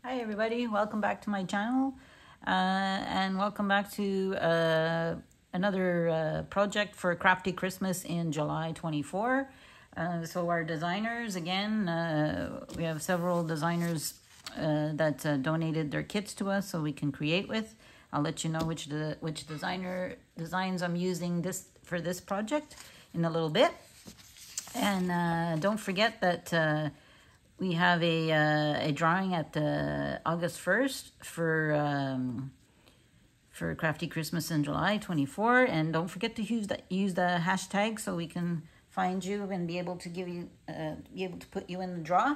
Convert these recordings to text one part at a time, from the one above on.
Hi everybody, welcome back to my channel and welcome back to another project for Crafty Christmas in July 24. So our designers, again, we have several designers that donated their kits to us so we can create with. I'll let you know which designs I'm using for this project in a little bit. And don't forget that we have a drawing at August 1st for Crafty Christmas in July 24, and don't forget to use the hashtag so we can find you and be able to give you put you in the draw.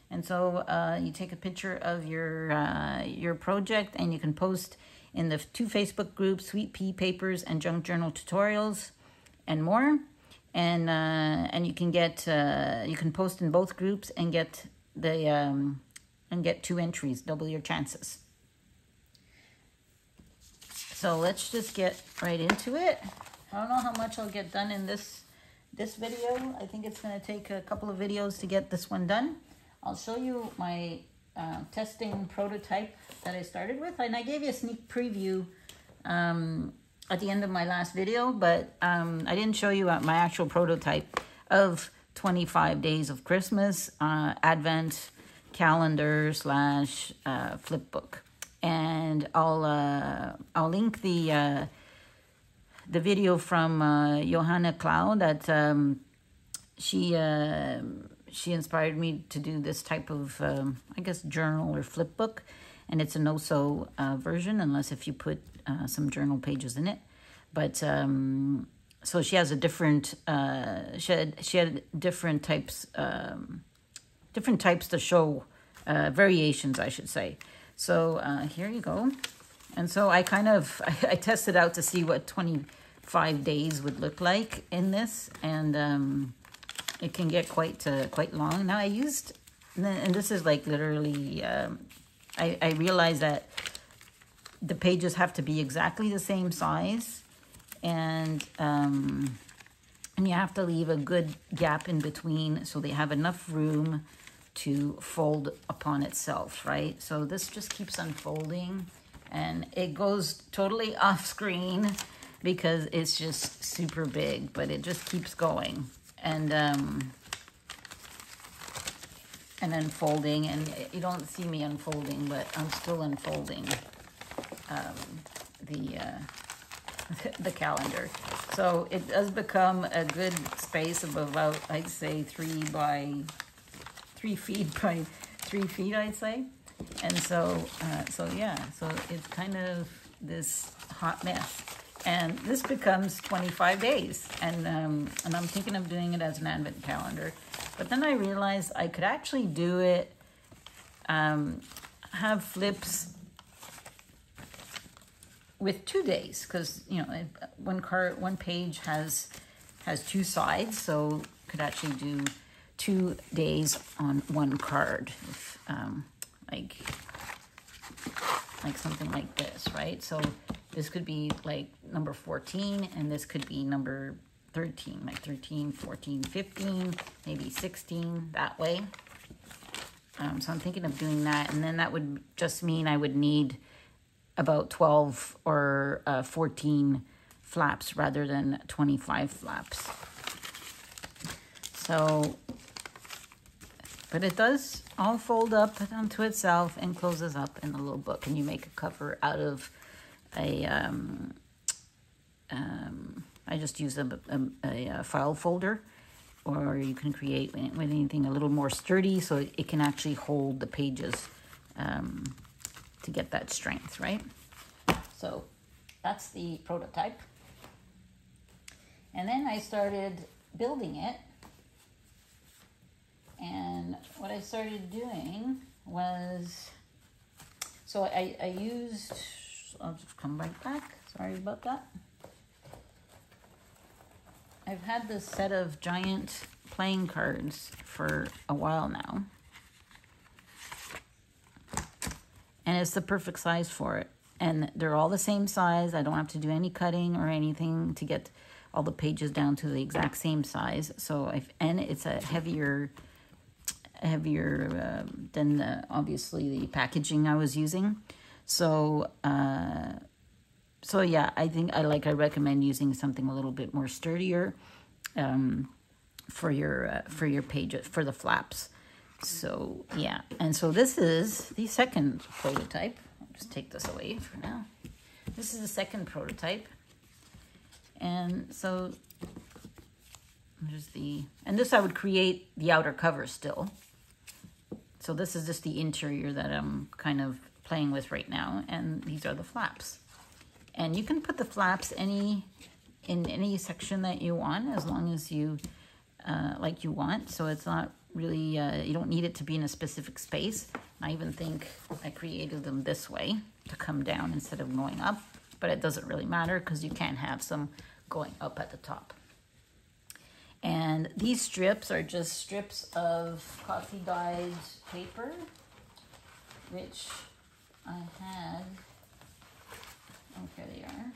And so you take a picture of your project and you can post in the two Facebook groups, Sweet Pea Papers and Junk Journal Tutorials, and more. And you can get you can post in both groups and get get 2 entries, double your chances. So let's just get right into it. I don't know how much I'll get done in this video. I think it's going to take a couple of videos to get this one done. I'll show you my testing prototype that I started with, and I gave you a sneak preview at the end of my last video, but I didn't show you my actual prototype of 25 Days of Christmas Advent Calendar / flip book. And I'll link the video from Johanna Cloud that she inspired me to do this type of I guess journal or flip book, and it's a no-sew version unless if you put some journal pages in it. But so she has a different she had different types to show, variations I should say. So here you go. And so I tested out to see what 25 days would look like in this, and it can get quite long. Now I used, and this is like literally I realized that the pages have to be exactly the same size, and you have to leave a good gap in between so they have enough room to fold upon itself, right? So this just keeps unfolding, and it goes totally off screen because it's just super big, but it just keeps going and unfolding, and you don't see me unfolding, but I'm still unfolding the calendar. So it does become a good space of about, I'd say 3 feet by 3 feet, I'd say. And so yeah, so it's kind of this hot mess, and this becomes 25 days, and I'm thinking of doing it as an advent calendar. But then I realized I could actually do it, have flips with 2 days, because you know one page has 2 sides, so could actually do 2 days on one card, if, like something like this, right? So this could be like number 14, and this could be number 13, like 13, 14, 15, maybe 16, that way. So I'm thinking of doing that, and then that would just mean I would need about 12 or 14 flaps rather than 25 flaps. So, but it does all fold up onto itself and closes up in the little book, and you make a cover out of a I just use a file folder, or you can create with anything a little more sturdy so it can actually hold the pages to get that strength, right? So that's the prototype. And then I started building it. And what I started doing was, so I used, I'll just come right back. Sorry about that. I've had this set of giant playing cards for a while now, and it's the perfect size for it. And they're all the same size. I don't have to do any cutting or anything to get all the pages down to the exact same size. So and it's a heavier heavier than obviously the packaging I was using. So so yeah, I think I recommend using something a little bit more sturdier for your pages, for the flaps. So yeah, and so this is the second prototype. I'll just take this away for now. This is the second prototype, and so there's and this I would create the outer cover still. So this is just the interior that I'm kind of playing with right now, and these are the flaps. And you can put the flaps in any section that you want, as long as you like you want. So it's not really, you don't need it to be in a specific space. I even think I created them this way to come down instead of going up, but it doesn't really matter because you can have some going up at the top. And these strips are just strips of coffee dyed paper, which I had. Oh, here they are.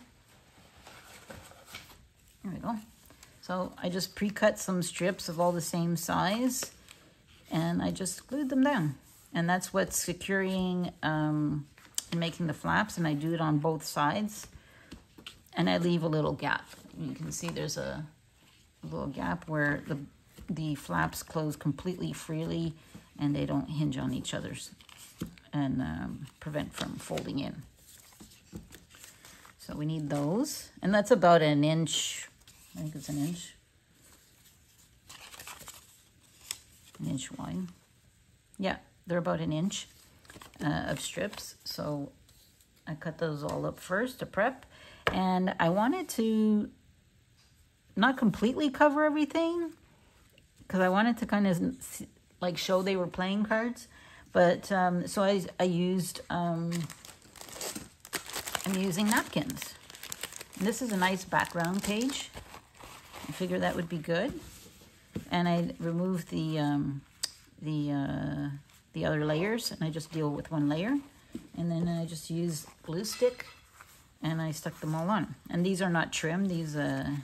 There we go. So I just pre-cut some strips of all the same size, and I just glued them down. And that's what's securing and making the flaps, and I do it on both sides. And I leave a little gap. You can see there's a little gap where the flaps close completely freely, and they don't hinge on each other's and prevent from folding in. So we need those, and that's about an inch. I think it's an inch wide. Yeah, they're about an inch of strips. So I cut those all up first to prep, and I wanted to not completely cover everything because I wanted to kind of like show they were playing cards. But so I used I'm using napkins. And this is a nice background page. I figured that would be good. And I removed the other layers, and I just deal with one layer. And then I just use glue stick, and I stuck them all on. And these are not trimmed. These I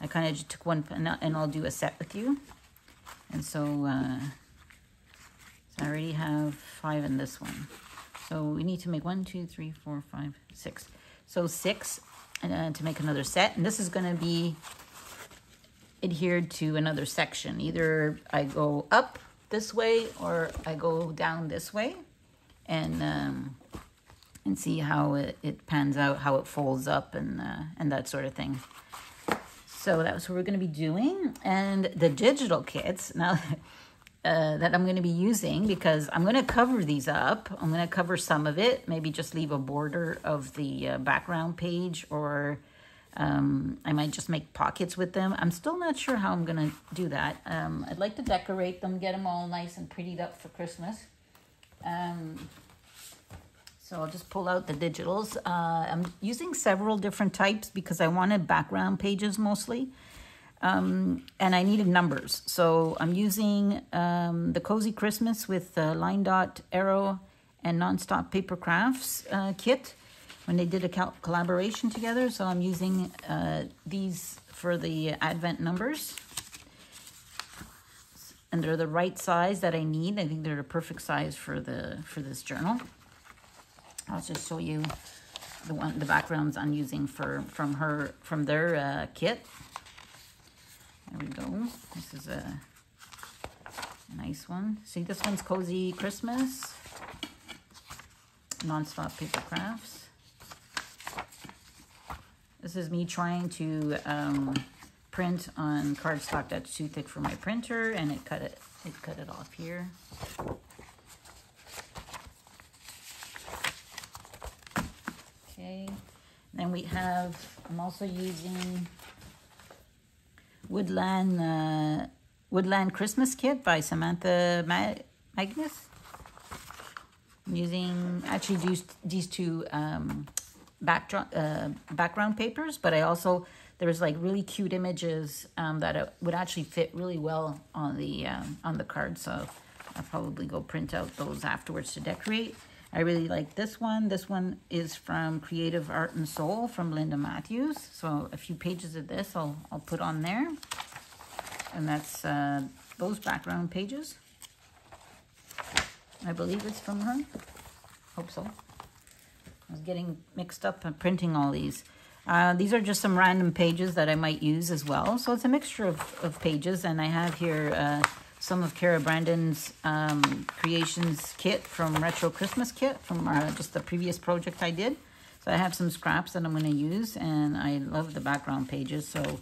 kind of just took one, and I'll do a set with you. And so, so I already have 5 in this one. So we need to make 1, 2, 3, 4, 5, 6. So 6 to make another set. And this is going to be adhered to another section. Either I go up this way or I go down this way, and see how it pans out, how it folds up, and that sort of thing. So that's what we're going to be doing. And the digital kits now that I'm going to be using, because I'm going to cover these up. I'm going to cover some of it, maybe just leave a border of the background page, or I might just make pockets with them. I'm still not sure how I'm going to do that. I'd like to decorate them, get them all nice and prettied up for Christmas. So I'll just pull out the digitals. I'm using several different types because I wanted background pages mostly. And I needed numbers. So I'm using the Cozy Christmas with Line Dot Arrow and Nonstop Paper Crafts kit when they did a collaboration together. So I'm using these for the Advent numbers. And they're the right size that I need. I think they're the perfect size for this journal. I'll just show you the backgrounds I'm using from their kit. There we go. This is a nice one. See, this one's Cozy Christmas. Nonstop Paper Crafts. This is me trying to print on cardstock that's too thick for my printer, and it cut it off here. Okay. Then we have, I'm also using Woodland Christmas Kit by Samantha Magnus. I'm using actually these two background papers, but I also, there's like really cute images that would actually fit really well on the card. So I'll probably go print out those afterwards to decorate. I really like this one. This one is from Creative Art and Soul from Linda Matthews. So a few pages of this I'll put on there. And that's those background pages. I believe it's from her. Hope so. I was getting mixed up and printing all these. These are just some random pages that I might use as well. So it's a mixture of pages. And I have here some of Cara Brandon's creations kit from Retro Christmas Kit from just the previous project I did. So I have some scraps that I'm going to use. And I love the background pages. So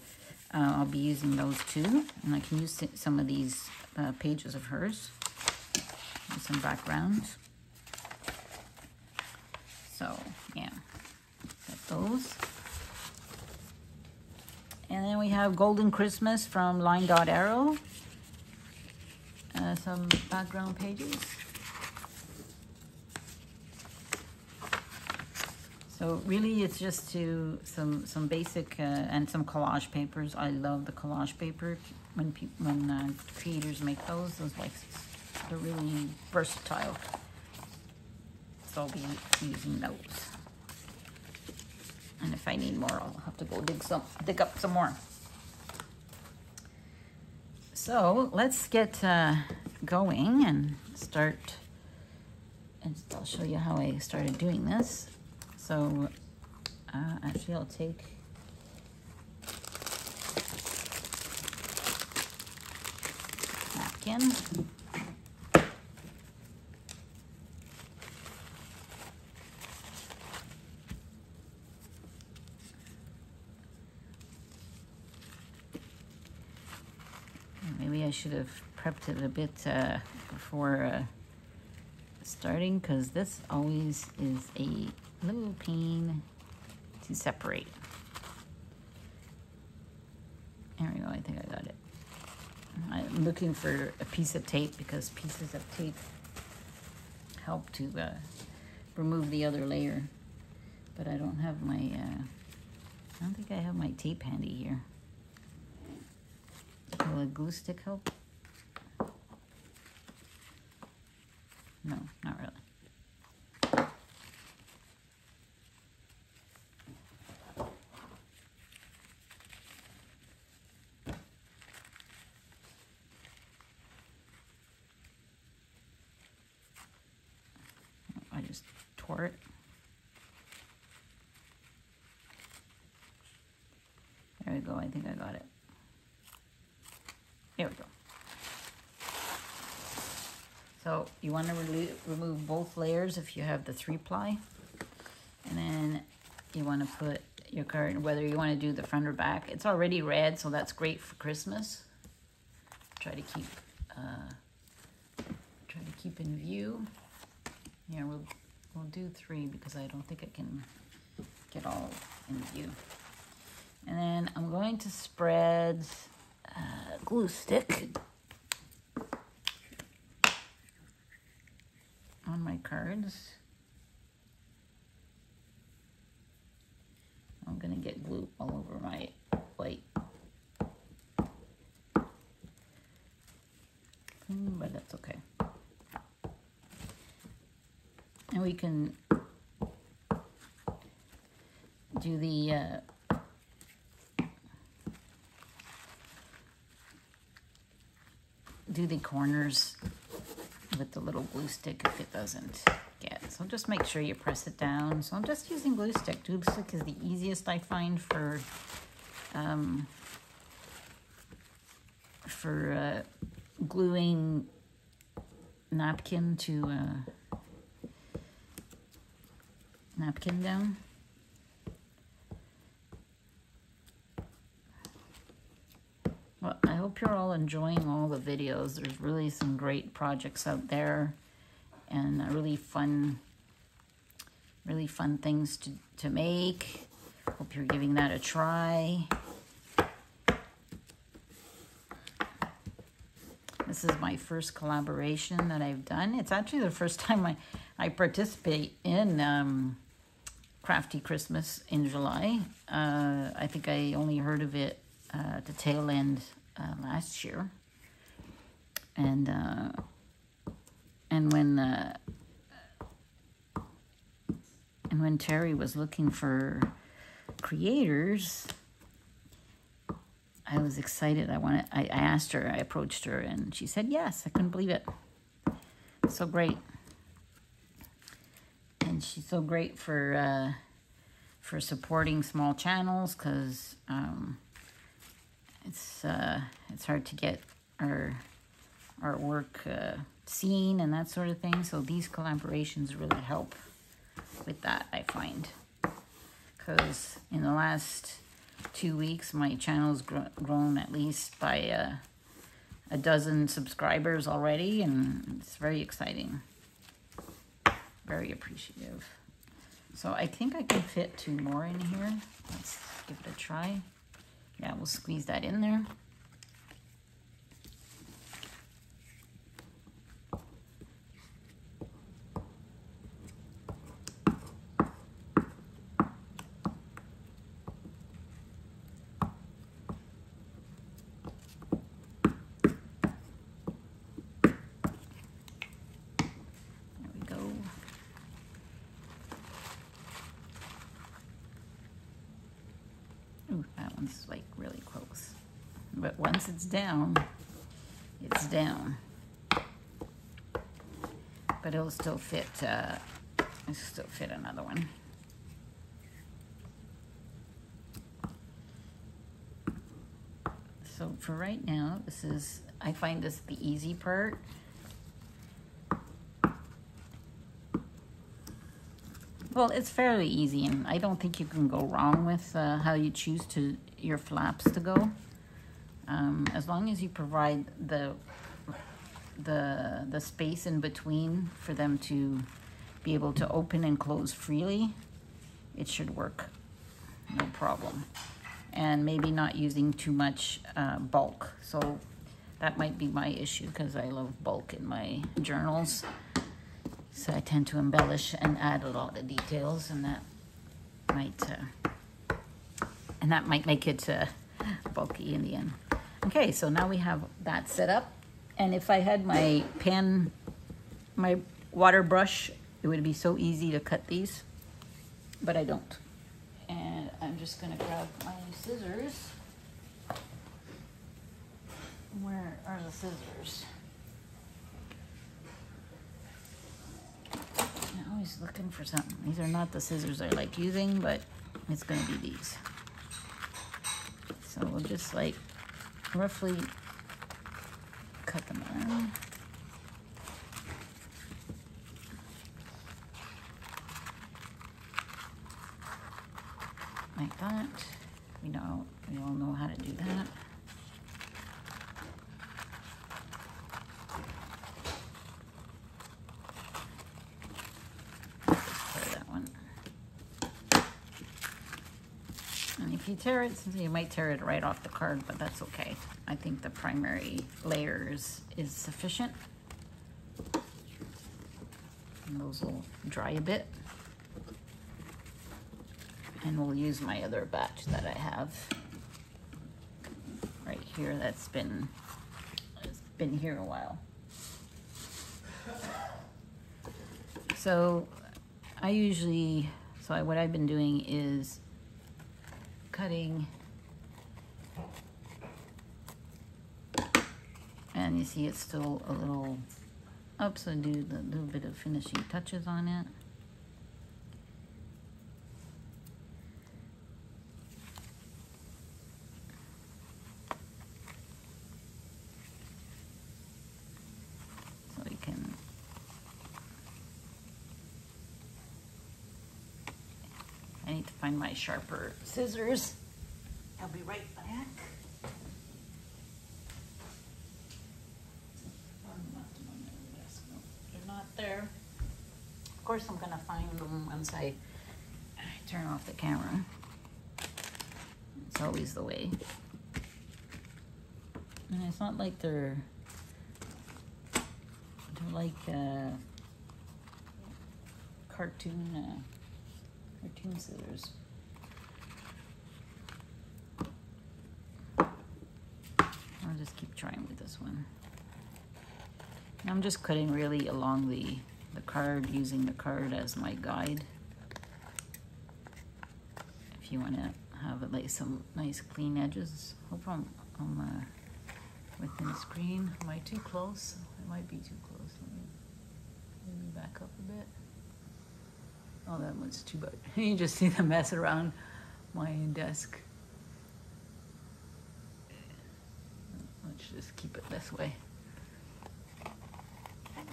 I'll be using those too. And I can use some of these pages of hers. And some backgrounds. So, yeah. Got those. And then we have Golden Christmas from Line Dot Arrow. Some background pages. So really it's just some basic and some collage papers. I love the collage paper when creators make those. Like, they're really versatile. So I'll be using those. And if I need more, I'll have to go dig up some more. So let's get going and start. And I'll show you how I started doing this. So actually I'll take napkin. Maybe I should have prepped it a bit before starting, because this always is a little pain to separate. There we go, I think I got it. I'm looking for a piece of tape because pieces of tape help to remove the other layer. But I don't have my, I don't think I have my tape handy here. Will a glue stick help? No, not really. I just tore it. There we go, I think I got it. There we go. So you want to remove both layers if you have the 3-ply. And then you want to put your card, whether you want to do the front or back. It's already red, so that's great for Christmas. Try to keep in view. Yeah, we'll do 3 because I don't think I can get all in view. And then I'm going to spread glue stick on my cards. I'm gonna get glue all over my white, but that's okay. And we can do the corners with the little glue stick if it doesn't get. So just make sure you press it down. So I'm just using glue stick. Glue stick is the easiest I find for gluing napkin to napkin down. Well, I hope you're all enjoying all the videos. There's really some great projects out there and really fun things to make. Hope you're giving that a try. This is my first collaboration that I've done. It's actually the first time I participate in Crafty Christmas in July. I think I only heard of it at the tail end last year, and when Terry was looking for creators, I was excited. I asked her, I approached her, and she said yes. I couldn't believe it. So great. And she's so great for supporting small channels, because it's hard to get our work seen and that sort of thing. So these collaborations really help with that, I find, because in the last 2 weeks my channel's grown at least by a dozen subscribers already, and it's very exciting. Very appreciative. So I think I can fit 2 more in here. Let's give it a try. Yeah, we'll squeeze that in there. Ooh, that one's like really close. But once it's down, it's down. But it'll still fit, another one. So for right now, I find this the easy part. Well, it's fairly easy, and I don't think you can go wrong with how you choose your flaps to go. As long as you provide the space in between for them to be able to open and close freely, it should work, no problem. And maybe not using too much bulk. So that might be my issue, because I love bulk in my journals. So I tend to embellish and add a lot of details, and that might make it bulky in the end. Okay, so now we have that set up. And if I had my pen, my water brush, it would be so easy to cut these, but I don't. And I'm just gonna grab my scissors. Where are the scissors? I'm always looking for something. These are not the scissors I like using, but it's gonna be these. So we'll just like roughly cut them around. Like that. We all know how to do that. If you tear it, you might tear it right off the card, but that's okay. I think the primary layer is sufficient. And those will dry a bit. And we'll use my other batch that I have right here it's been here a while. So what I've been doing is cutting, and you see it's still a little up, so do the little bit of finishing touches on it. So you can I need to find my sharper scissors. I'll be right back. They're not there. Of course, I'm gonna find them once I turn off the camera. It's always the way. And it's not like they're like cartoon scissors. I'll just keep trying with this one. I'm just cutting really along the card, using the card as my guide. If you want to have it like some nice clean edges. Hope I'm within the screen. Am I too close? It might be too close. Let me back up a bit. Oh, that one's too bad. You just see the mess around my desk. Let's just keep it this way.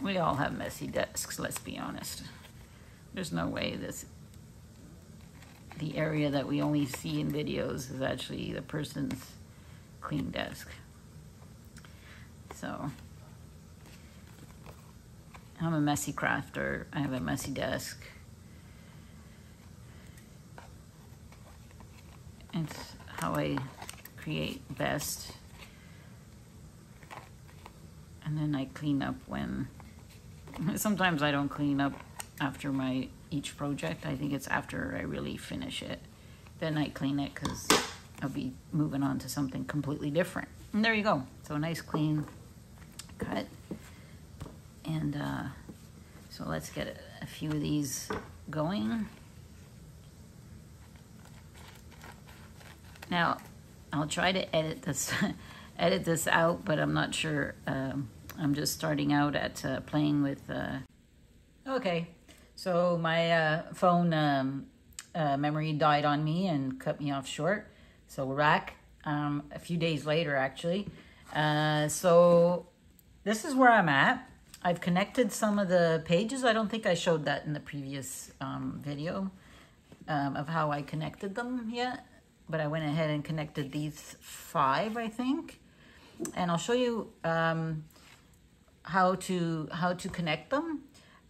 We all have messy desks, let's be honest. There's no way the area that we only see in videos is actually the person's clean desk. So, I'm a messy crafter. I have a messy desk. It's how I create best. And then I clean up when, sometimes I don't clean up after each project. I think it's after I really finish it. Then I clean it because I'll be moving on to something completely different. And there you go. So a nice clean cut. And so let's get a few of these going. Now, I'll try to edit this out, but I'm not sure. I'm just starting out at playing with. Okay, so my phone memory died on me and cut me off short. So we're back a few days later, actually. So this is where I'm at. I've connected some of the pages. I don't think I showed that in the previous video of how I connected them yet. But I went ahead and connected these 5, I think. And I'll show you how to connect them.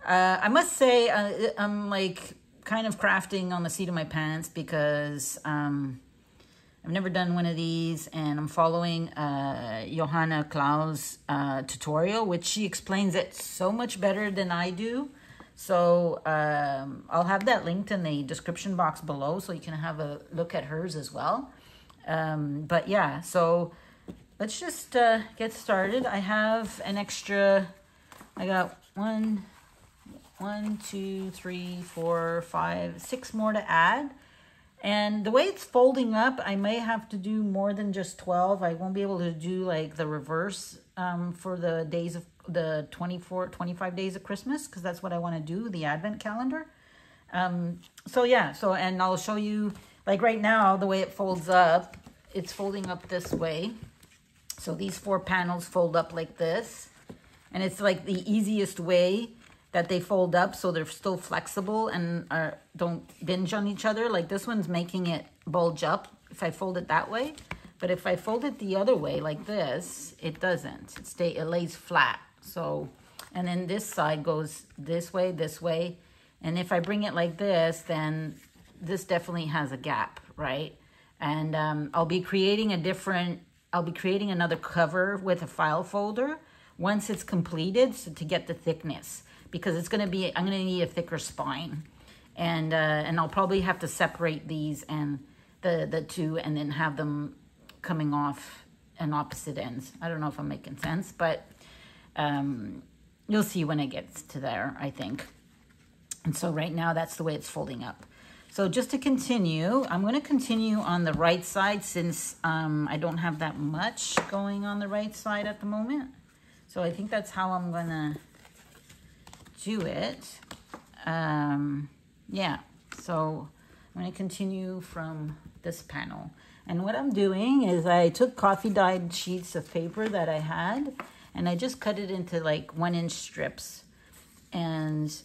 I must say I'm like kind of crafting on the seat of my pants because I've never done one of these, and I'm following Johanna Klau's tutorial, which she explains it so much better than I do. So I'll have that linked in the description box below so you can have a look at hers as well. But yeah, so let's just get started. I have an extra, I got 1, 2, 3, 4, 5, 6 more to add. And the way it's folding up, I may have to do more than just 12. I won't be able to do like the reverse for the days of the 25 days of Christmas, because that's what I want to do, the advent calendar. So yeah, and I'll show you, like right now, the way it folds up, it's folding up this way. So these 4 panels fold up like this, and it's like the easiest way that they fold up, so they're still flexible and don't binge on each other. Like this one's making it bulge up if I fold it that way, but if I fold it the other way like this, it doesn't. It lays flat. So, and then this side goes this way, and if I bring it like this, then this definitely has a gap, right? And I'll be creating another cover with a file folder once it's completed, so to get the thickness, because I'm gonna need a thicker spine, and I'll probably have to separate these and the 2, and then have them coming off on opposite ends. I don't know if I'm making sense, but you'll see when it gets to there, I think. And so right now, that's the way it's folding up. So just to continue, I'm going to continue on the right side since I don't have that much going on the right side at the moment. So I think that's how I'm going to do it. Yeah, so I'm going to continue from this panel. And what I'm doing is I took coffee dyed sheets of paper that I had, and I just cut it into like 1-inch strips. And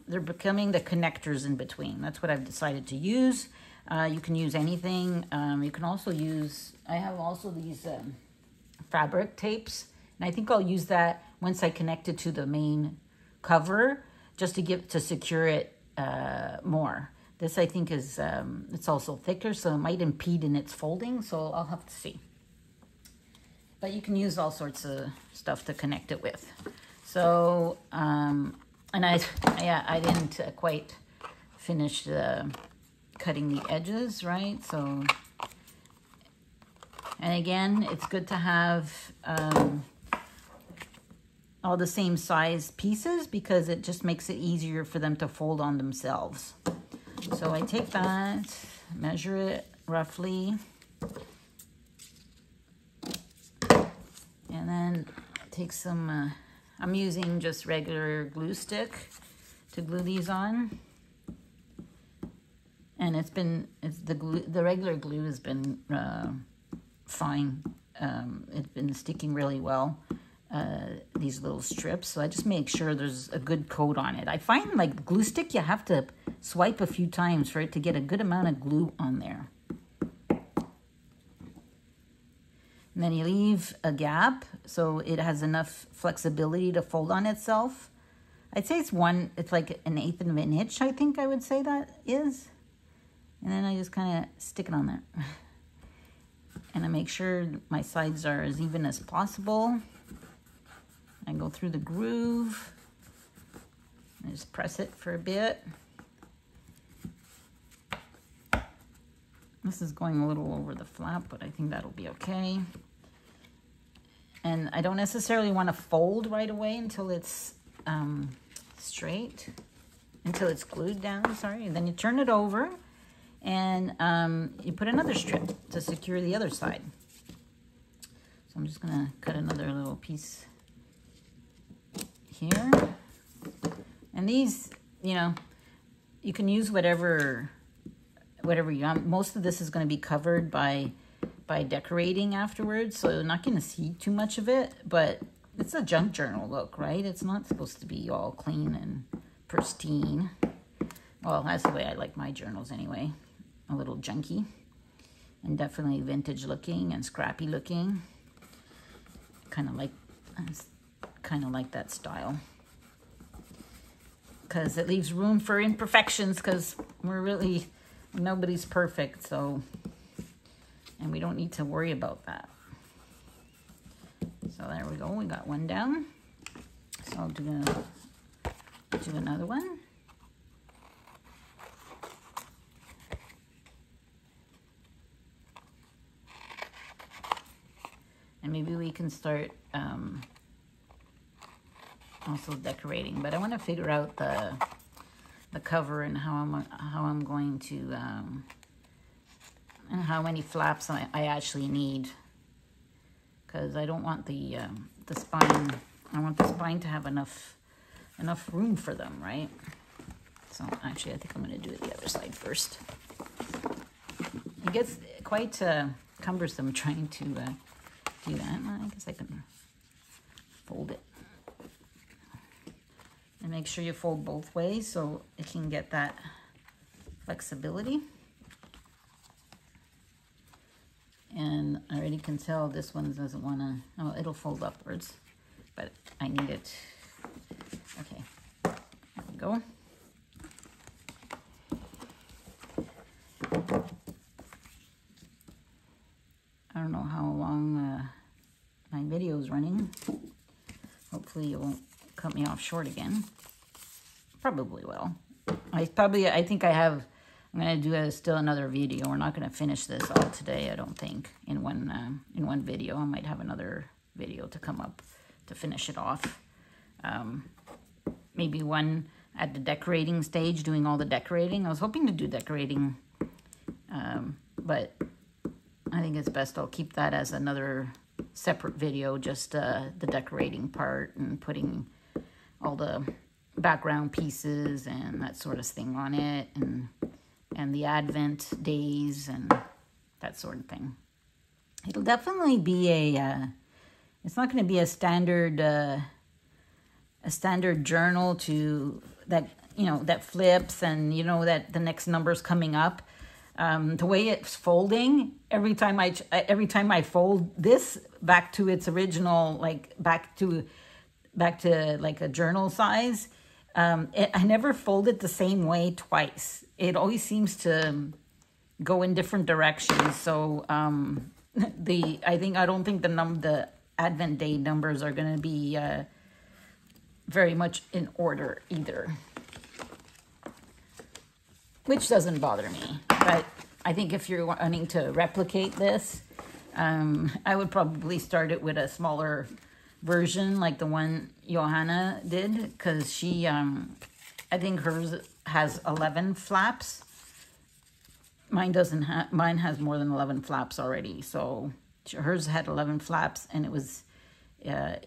they're becoming the connectors in between. That's what I've decided to use. You can use anything. You can also use, I have also these fabric tapes. And I think I'll use that once I connect it to the main cover, just to secure it more. This I think is, it's also thicker, so it might impede in its folding, so I'll have to see. But you can use all sorts of stuff to connect it with. So, and I didn't quite finish cutting the edges, right? So, and again, it's good to have all the same size pieces because it just makes it easier for them to fold on themselves. So I take that, measure it roughly, and then take some, I'm using just regular glue stick to glue these on. And it's the regular glue has been fine. It's been sticking really well, these little strips. So I just make sure there's a good coat on it. I find like glue stick, you have to swipe a few times for it to get a good amount of glue on there. And then you leave a gap so it has enough flexibility to fold on itself. I'd say it's like 1/8 of an inch, I think I would say that is. And then I just kind of stick it on there. And I make sure my sides are as even as possible. I go through the groove. I just press it for a bit. This is going a little over the flap, but I think that'll be okay. And I don't necessarily want to fold right away until it's straight, until it's glued down, sorry. And then you turn it over and you put another strip to secure the other side. So I'm just gonna cut another little piece here. And these, you know, you can use whatever you want. Most of this is going to be covered by decorating afterwards, so you're not going to see too much of it, but it's a junk journal look, right? It's not supposed to be all clean and pristine. Well, that's the way I like my journals anyway. A little junky and definitely vintage looking and scrappy looking. Kind of like that style, because it leaves room for imperfections, because nobody's perfect, so, and we don't need to worry about that. So there we go, we got one down. So I'm gonna do another one. And maybe we can start also decorating, but I want to figure out the cover and how I'm going to and how many flaps I actually need, because I don't want the spine. I want the spine to have enough room for them, right? So actually, I think I'm going to do the other side first. It gets quite cumbersome trying to do that. I guess I can fold it. And make sure you fold both ways so it can get that flexibility. And I already can tell this one doesn't want to, oh, it'll fold upwards, but I need it. Okay, there we go. I don't know how long my video is running. Hopefully it won't cut me off short again. Probably will. I think I'm gonna do still another video. We're not gonna finish this all today, I don't think, in one video. I might have another video to come up to finish it off. Maybe one at the decorating stage, doing all the decorating. I was hoping to do decorating, but I think it's best I'll keep that as another separate video, just the decorating part and putting all the background pieces and that sort of thing on it, and the Advent days and that sort of thing. It'll definitely be it's not going to be a standard journal to that, you know, that flips and you know that the next number's coming up. The way it's folding, every time I fold this back to its original, like back to like a journal size, I never fold it the same way twice. It always seems to go in different directions. So I don't think the Advent Day numbers are going to be very much in order either, which doesn't bother me. But I think if you're wanting to replicate this, I would probably start it with a smaller version like the one Johanna did, because she, I think hers has 11 flaps. Mine doesn't have, mine has more than 11 flaps already. So hers had 11 flaps, and it was a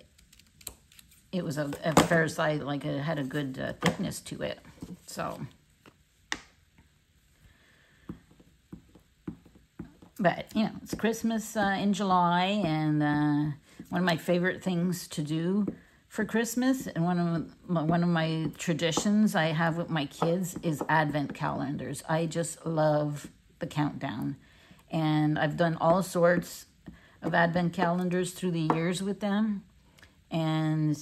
fair size, like it had a good thickness to it. So But, you know, it's Christmas in July, and one of my favorite things to do for Christmas, and one of my traditions I have with my kids is Advent calendars. I just love the countdown. And I've done all sorts of Advent calendars through the years with them. And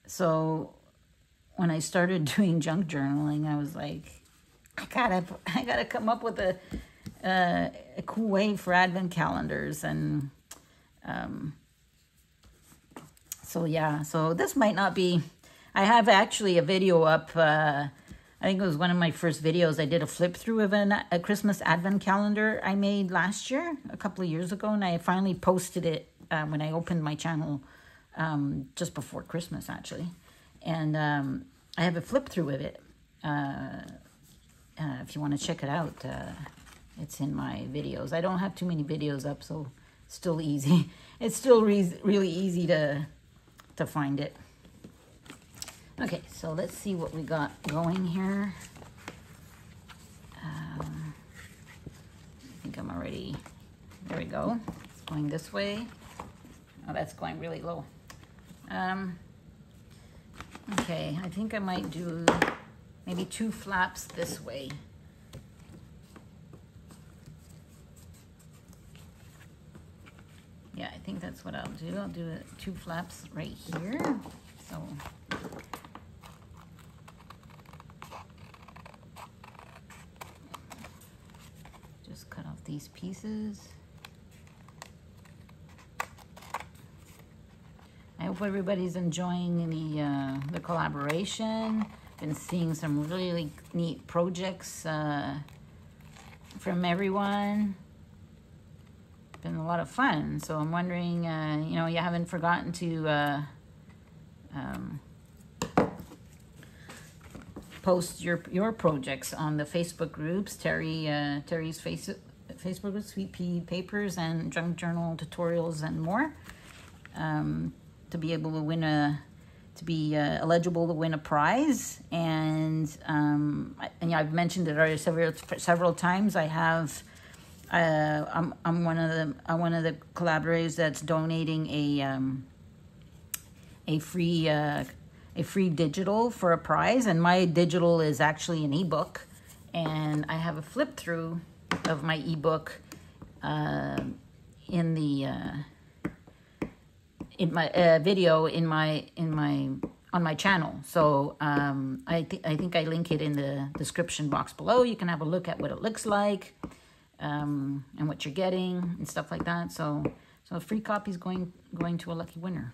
so when I started doing junk journaling, I was like, I gotta come up with a cool way for Advent calendars. And so this might not be, I have actually a video up, I think it was one of my first videos. I did a flip through of a Christmas Advent calendar I made last year, a couple of years ago, and I finally posted it when I opened my channel just before Christmas, actually. And I have a flip through of it. If you want to check it out, it's in my videos. I don't have too many videos up, so it's still easy. It's still really easy to find it. Okay, so let's see what we got going here. I think I'm already, there we go. It's going this way. Oh, that's going really low. Okay, I think I might do maybe 2 flaps this way. Yeah, I think that's what I'll do. I'll do 2 flaps right here. So just cut off these pieces. I hope everybody's enjoying the collaboration. Been seeing some really neat projects from everyone. Been a lot of fun. So I'm wondering, you know, you haven't forgotten to post your projects on the Facebook groups. Terry's Facebook group, Sweet Pea Papers, and Junk Journal Tutorials, and more. To be able to win eligible to win a prize. And I've mentioned it already several times. I have I'm one of the collaborators that's donating a free digital for a prize, and my digital is actually an ebook, and I have a flip through of my ebook in my video on my channel. So I think I link it in the description box below. You can have a look at what it looks like, and what you're getting and stuff like that. So a free copy is going to a lucky winner.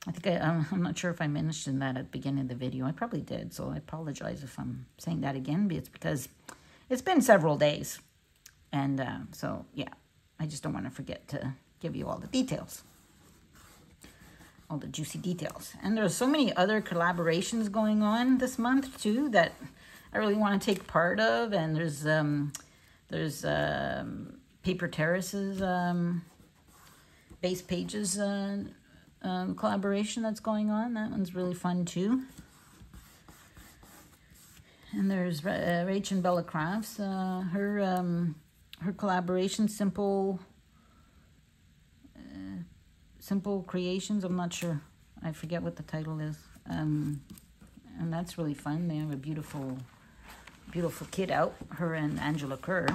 I think I'm not sure if I mentioned that at the beginning of the video. I probably did, so I apologize if I'm saying that again. But it's because it's been several days, and so yeah, I just don't want to forget to give you all the details, all the juicy details. And there's so many other collaborations going on this month too that I really want to take part of. And there's Paper Terrace's Base Pages collaboration that's going on. That one's really fun too. And there's Rach and Bella Crafts, her collaboration, Simple Creations. I'm not sure, I forget what the title is. And that's really fun. They have a beautiful kit out, her and Angela Kerr.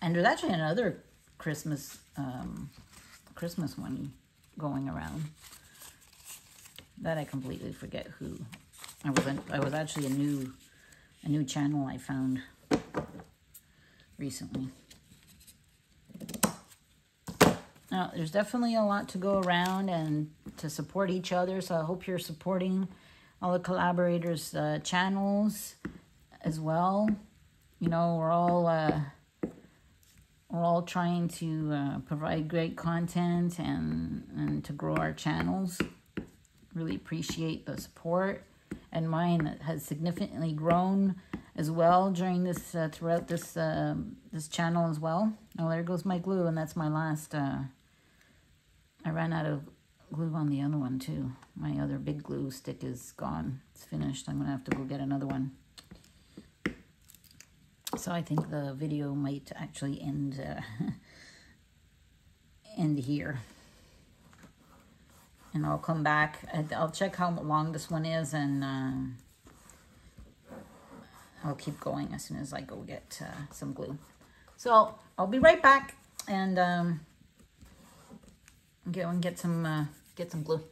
And there's actually another Christmas one going around that I completely forget who. I was actually a new channel I found recently. Now, there's definitely a lot to go around and to support each other, so I hope you're supporting all the collaborators' channels as well. You know, we're all trying to provide great content and to grow our channels. Really appreciate the support, and mine that has significantly grown as well during this throughout this this channel as well. Oh, there goes my glue, and that's my last. I ran out of glue on the other one too. My other big glue stick is gone. It's finished. I'm gonna have to go get another one. So I think the video might actually end end here. And I'll come back. I'll check how long this one is, and I'll keep going as soon as I go get some glue. So I'll be right back, and go and get some glue.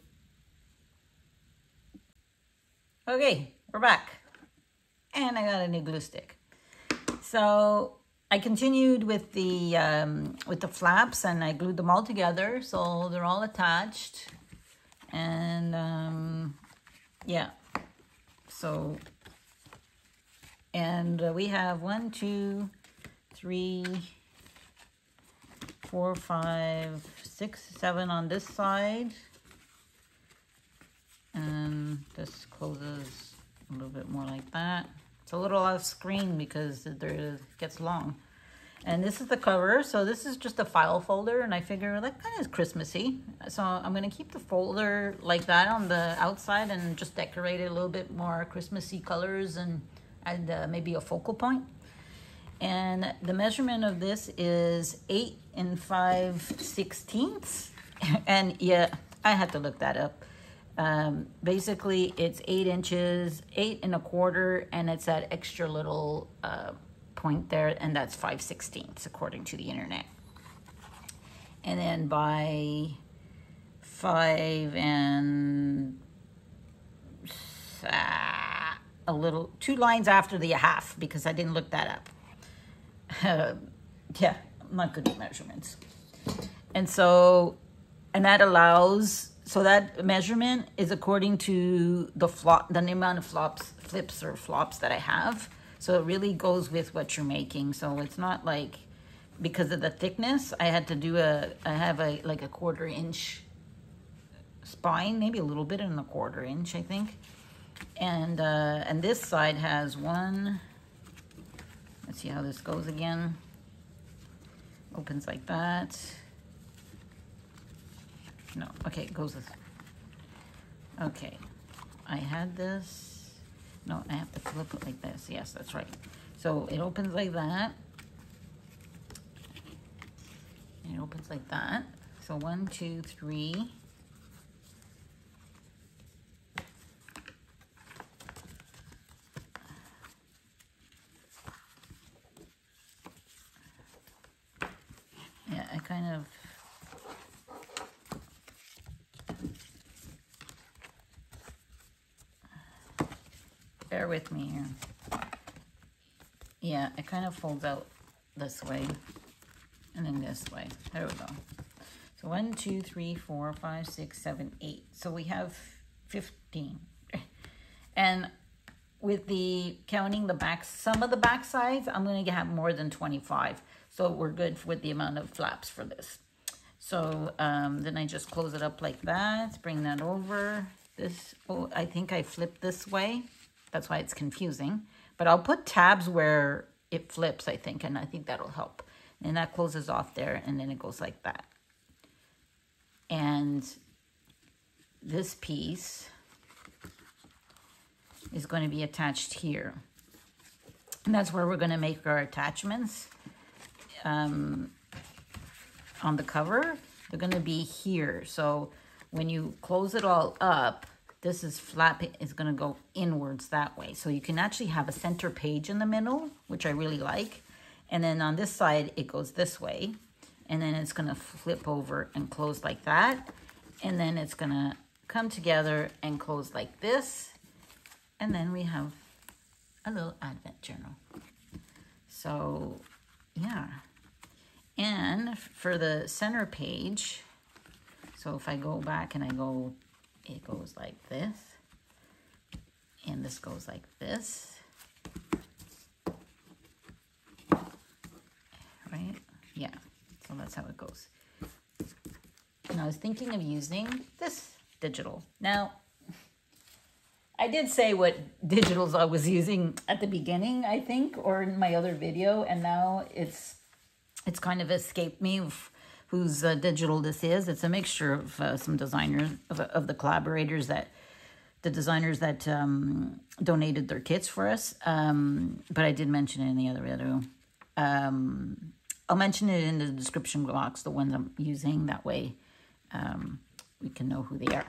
Okay, we're back, and I got a new glue stick. So I continued with the flaps, and I glued them all together, so they're all attached. And yeah, so, and we have 1, 2, 3, 4, 5, 6, 7 on this side, and this closes a little bit more like that. It's a little off screen because it gets long. And this is the cover, so this is just a file folder, and I figure that kind of Christmassy. So I'm gonna keep the folder like that on the outside and just decorate it a little bit more Christmassy colors and add maybe a focal point. And the measurement of this is 8 5/16. And yeah, I had to look that up. Basically it's 8 inches, 8 1/4, and it's that extra little point there, and that's 5/16 according to the internet. And then by 5 and a little, 2 lines after the half, because I didn't look that up. Yeah, I'm not good at measurements. And so, and that allows, so that measurement is according to the amount of flips or flops that I have. So it really goes with what you're making. So it's not like, because of the thickness, I had to do I have like a 1/4 inch spine, maybe a little bit in a 1/4 inch, I think. And this side has one, let's see how this goes again. Opens like that. No, okay, it goes this. Okay, I had this. No, I have to flip it like this. Yes, that's right. So it opens like that. It opens like that. So 1, 2, 3. Yeah, I kind of... Bear with me here. Yeah, it kind of folds out this way and then this way. There we go. So 1, 2, 3, 4, 5, 6, 7, 8. So we have 15. And with the counting the back, some of the back sides, I'm going to have more than 25. So we're good with the amount of flaps for this. So then I just close it up like that. Bring that over. This, oh, I think I flipped this way. That's why it's confusing. But I'll put tabs where it flips, I think, and I think that'll help. And that closes off there, and then it goes like that. And this piece is going to be attached here. And that's where we're going to make our attachments on the cover. They're going to be here. So when you close it all up, this is flap is going to go inwards that way. So you can actually have a center page in the middle, which I really like. And then on this side, it goes this way. And then it's going to flip over and close like that. And then it's going to come together and close like this. And then we have a little advent journal. So, yeah. And for the center page, so if I go back and I go, it goes like this, and this goes like this, right? Yeah, so that's how it goes. And I was thinking of using this digital. Now, I did say what digitals I was using at the beginning, I think, or in my other video, and now it's kind of escaped me whose digital this is. It's a mixture of some designers, of the collaborators that, the designers that donated their kits for us. But I did mention it in the other video. I'll mention it in the description box, the ones I'm using. That way we can know who they are.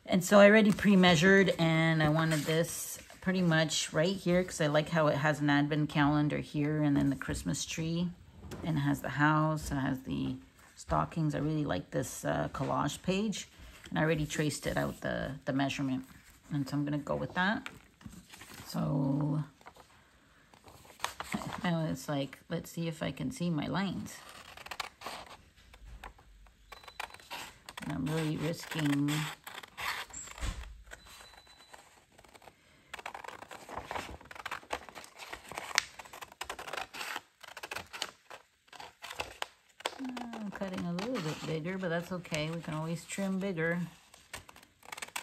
And so I already pre-measured, and I wanted this pretty much right here because I like how it has an advent calendar here and then the Christmas tree. And it has the house, it has the stockings. I really like this collage page. And I already traced it out, the measurement. And so I'm going to go with that. So now it's like, let's see if I can see my lines. And I'm really risking... cutting a little bit bigger, but that's okay. We can always trim bigger.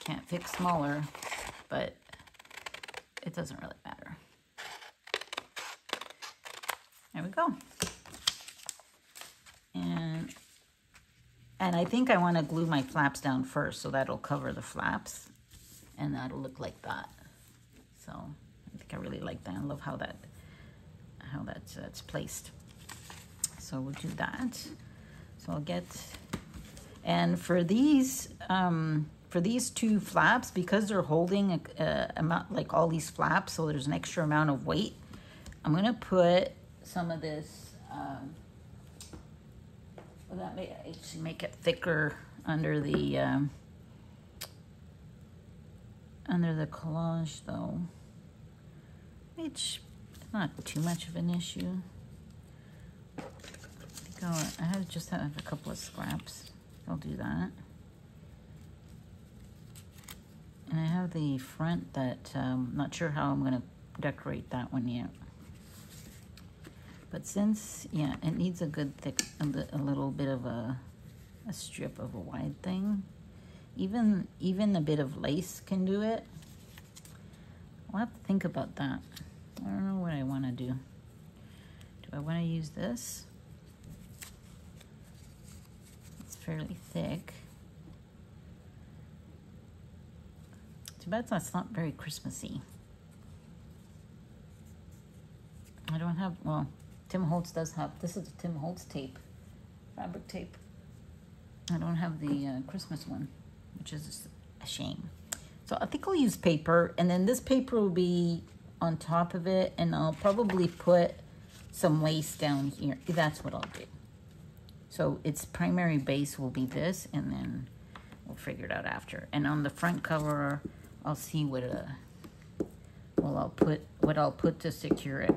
Can't fix smaller, but it doesn't really matter. There we go. And I think I want to glue my flaps down first, so that'll cover the flaps, and that'll look like that. So I think I really like that. I love how that's placed. So we'll do that. So I'll get, and for these two flaps, because they're holding a amount, like all these flaps, so there's an extra amount of weight, I'm gonna put some of this, well, that may actually make it thicker under the collage though, which is not too much of an issue. I just have a couple of scraps. I'll do that. And I have the front that I'm not sure how I'm going to decorate that one yet. But since, yeah, it needs a good thick, a little bit of a strip of a wide thing. Even a bit of lace can do it. I'll have to think about that. I don't know what I want to do. Do I want to use this? Fairly thick. Too bad that's not very Christmassy. I don't have, well, Tim Holtz does have, this is a Tim Holtz tape, fabric tape. I don't have the Christmas one, which is a shame. So I think I'll use paper, and then this paper will be on top of it, and I'll probably put some lace down here. That's what I'll do. So its primary base will be this, and then we'll figure it out after. And on the front cover, I'll see what I'll put to secure it.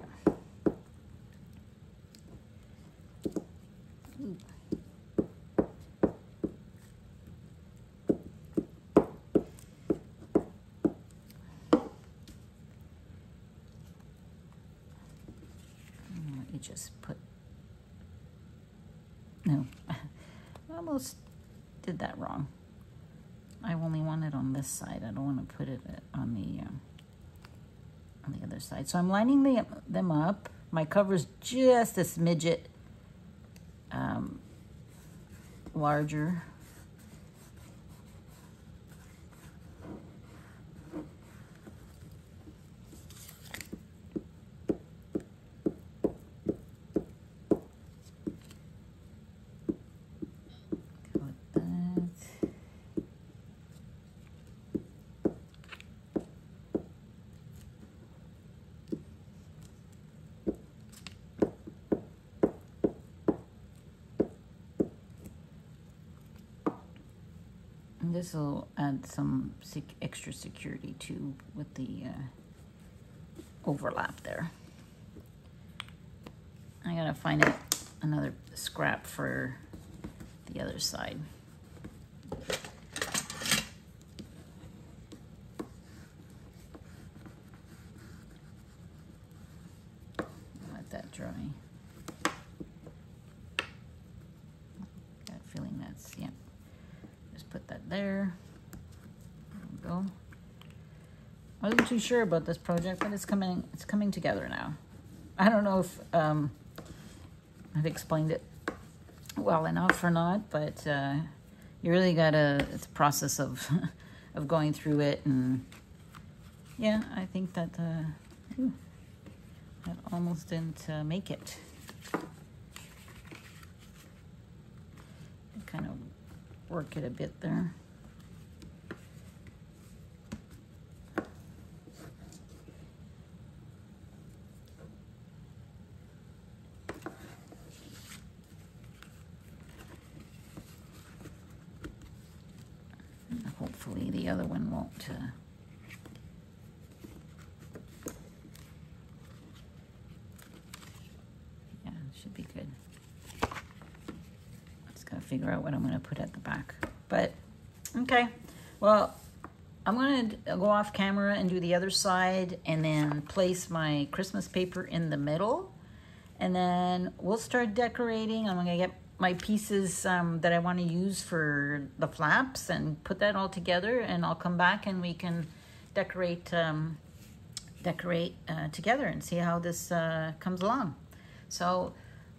Let me just put. No, I almost did that wrong. I only want it on this side. I don't want to put it on the other side. So I'm lining them up. My cover's just a smidget larger. This will add some extra security too with the overlap there. I gotta find another scrap for the other side. Let that dry. Got a feeling that's, yeah. Put that there. There we go. I wasn't too sure about this project, but it's coming together now. I don't know if I've explained it well enough or not, but you really gotta, it's a process of of going through it. And yeah, I think that that almost didn't make it. Kind of work it a bit there. Hopefully the other one won't. Yeah, it should be good. Just gotta figure out what I'm gonna put at the back. But okay, well, I'm gonna go off camera and do the other side, and then place my Christmas paper in the middle, and then we'll start decorating. I'm gonna get my pieces that I want to use for the flaps and put that all together, and I'll come back and we can decorate together and see how this comes along. So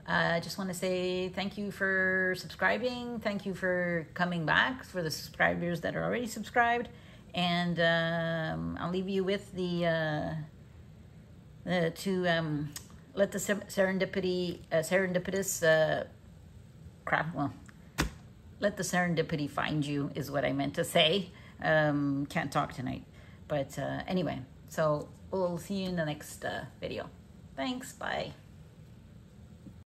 I just want to say thank you for subscribing. Thank you for coming back, for the subscribers that are already subscribed. And I'll leave you with the let the serendipitous crap, well, let the serendipity find you is what I meant to say. Can't talk tonight. But anyway, so we'll see you in the next video. Thanks, bye.